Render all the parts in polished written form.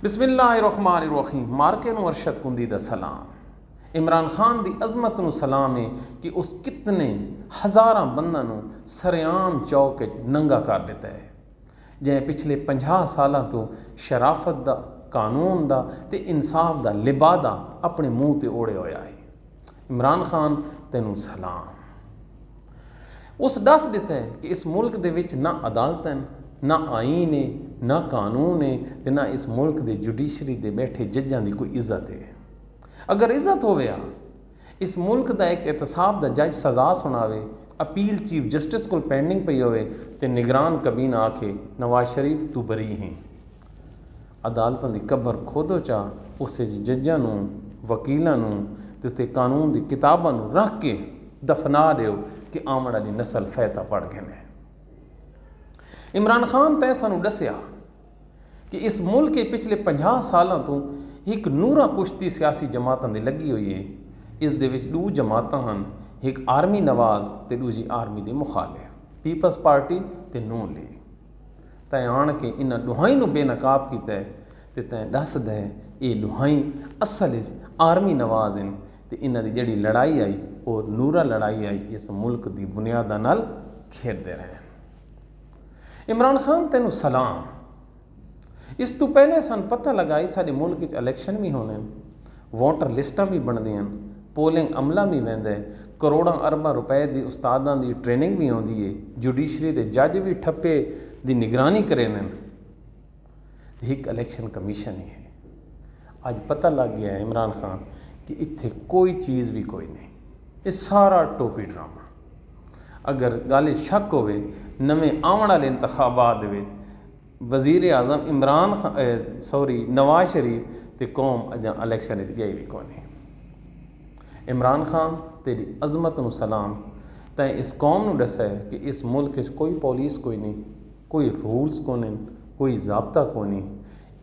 बिस्मिल्लाहिर्रहमानिर्रहीम। मार्के नूं अरशद कुंदी दा सलाम। इमरान खान दी अजमत नूं सलाम है कि उस कितने हज़ारां बंदां नूं सरेआम चौक नंगा कर दिता है, जै पिछले 50 सालों तो शराफत दा, कानून दा ते इंसाफ दा लिबादा अपने मूँह ते ओढ़े होया है। इमरान खान तेनू सलाम। उस दस दिता है कि इस मुल्क दे विच ना अदालत हैं, ना आईन है, ना कानून है, ते ना इस मुल्क दे जुडिशरी दे बैठे जजां दी कोई इज्जत है। अगर इज्जत होवे इस मुल्क दा एक एहतसाब दा जज सज़ा सुनावे, अपील चीफ जस्टिस को पेंडिंग पई होवे ते निगरान कबीना आखे नवाज शरीफ तू बरी हैं, अदालतों की कबर खोदो चा उस जजां नूं, वकीलों नूं ते उत्ते कानून की किताबां नूं रख के दफना दो कि आमण वाली नस्ल फैता पढ़ गए ने। इमरान खान तैं सानू दस्या कि इस मुल्क के पिछले 50 सालों तो एक नूरा कुश्ती सियासी जमातों की लगी हुई है। इस दे विच दो जमातां हैं, एक आर्मी नवाज ते दूजी आर्मी के मुखालिफ, पीपल्स पार्टी ते नून लीग। तैं आण के इन्हां दुहाई नूं बेनकाब किया है ते तैं दस दे ये दुहाई असल आर्मी नवाज हैं ते इन्हां दी जिहड़ी लड़ाई आई और नूरा लड़ाई आई इस मुल्क की बुनियादां नाल खेडदे रहे। इमरान खान तेनू सलाम। इस तो पहले सन पता लगा साडे मुल्क इलैक्शन भी होने, वोटर लिस्टां भी बनदियां, पोलिंग अमला भी वहिंदा, करोड़ों अरबां रुपए की उस्तादां की ट्रेनिंग भी आउंदी है, जुडिशरी के जज भी ठप्पे की निगरानी करे ने, एक इलैक्शन कमीशन ही है। अज पता लग गया है इमरान खान कि इत्थे कोई चीज़ भी कोई नहीं, ये सारा टोपी ड्रामा। अगर गल शक होवे नवें आने वाले इंतखाबात वज़ीर आज़म नवाज शरीफ ते कौम अजां इलैक्शन गई भी कौन। इमरान खान तेरी अजमत नूं सलाम। तैं इस कौम नूं दस्या है कि इस मुल्क कोई पुलिस कोई नहीं, कोई रूल्स को नहीं, कोई ज़ाब्ता को नहीं,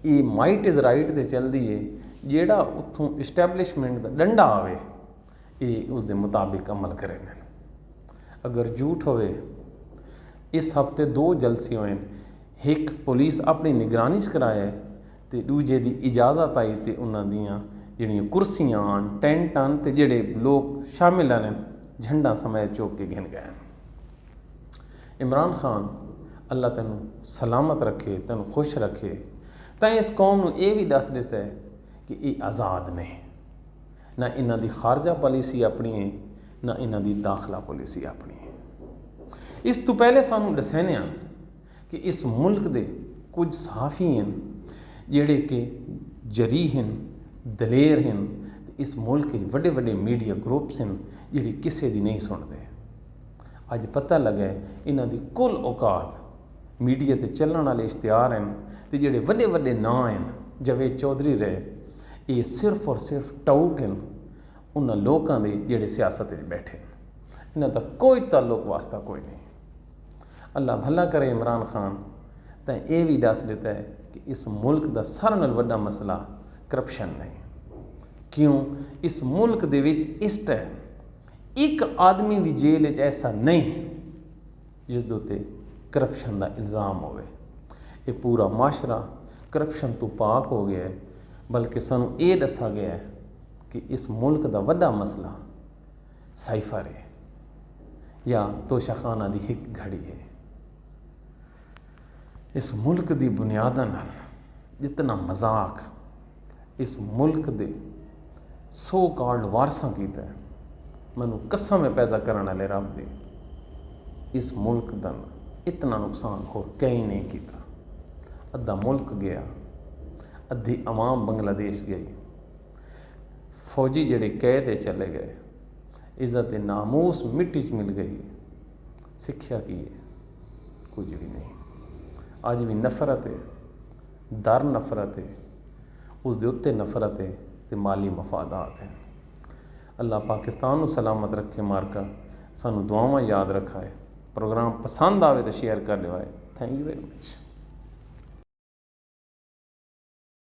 ये माइट इज़ राइट ते चलती है, जेड़ा उत्थों इस्टैबलिशमेंट का डंडा आवे ये उस दे मुताबिक अमल करें। अगर झूठ होवे, इस हफ्ते 2 जलसे होए, एक पुलिस अपनी निगरानी कराया है तो दूजे की इजाज़त आई तो उन्होंने जिहड़ियां कुर्सियां टेंट ते जिहड़े लोग शामिल हैं झंडा समय चौक के गिन गए। इमरान खान अल्लाह तेनू सलामत रखे, तेनू खुश रखे। तैं इस कौम नूं ये भी दस दिता है कि ये आज़ाद ने, ना इन्हां दी खारजा पॉलिसी अपनी है, ना इन्हां दी दाखला पॉलिसी अपनी है। इस तो पहले सानू दसने कि इस मुल्क दे कुछ सहाफ़ी हैं जिहड़े कि जरी हैं, दलेर हैं, इस मुल्क के वड्डे वड्डे मीडिया ग्रुप्स हैं जिहड़े किसी दी नहीं सुनते। अज पता लगा इन्हां दी कुल औकात मीडिया ते चलण वाले इश्तिहार हैं ते जिहड़े वड्डे वड्डे नां हैं, जावेद चौधरी रहे, ये सिर्फ और सिर्फ टाउट हैं उन्हां लोकां दे जिहड़े सियासत में बैठे। इन्हां दा कोई ताल्लुक वास्ता कोई नहीं। अल्लाह भला करे इमरान खान। तैं ये भी दस दिता है कि इस मुल्क का सारे नाल वड्डा मसला करप्शन नहीं। क्यों इस मुल्क दे विच इस टाइम एक आदमी भी जेल ऐसा नहीं जिस उत्ते करप्शन का इल्ज़ाम होवे। ये पूरा माशरा करप्शन तो पाक हो गया है, बल्कि सानू ये दसा गया है कि इस मुल्क का वड्डा मसला साइफर है या तोशाखाना की एक घड़ी है। इस मुल्क की बुनियादां नाल जितना मजाक इस मुल्क के सो कॉल्ड वारसां कीता है, मैनू कसम है पैदा करने वाले रब दी, इस मुल्क का इतना नुकसान हो कहीं नहीं किया। अद्धा मुल्क गया, अद्धी अवाम बांग्लादेश गई, फौजी जिहड़े कैद चले गए, इज़्ज़त नामूस मिट्टी च मिल गई। सिक्ख्या की है? कुछ भी नहीं। अज भी नफरत है, डर नफरत है, उस दे उत्ते नफरत है ते माली मफादात हैं। अल्लाह पाकिस्तान नूं सलामत रखे। मारका सानू दुआवां याद रखा है। प्रोग्राम पसंद आवे तो शेयर कर दिवाए। Thank you very much.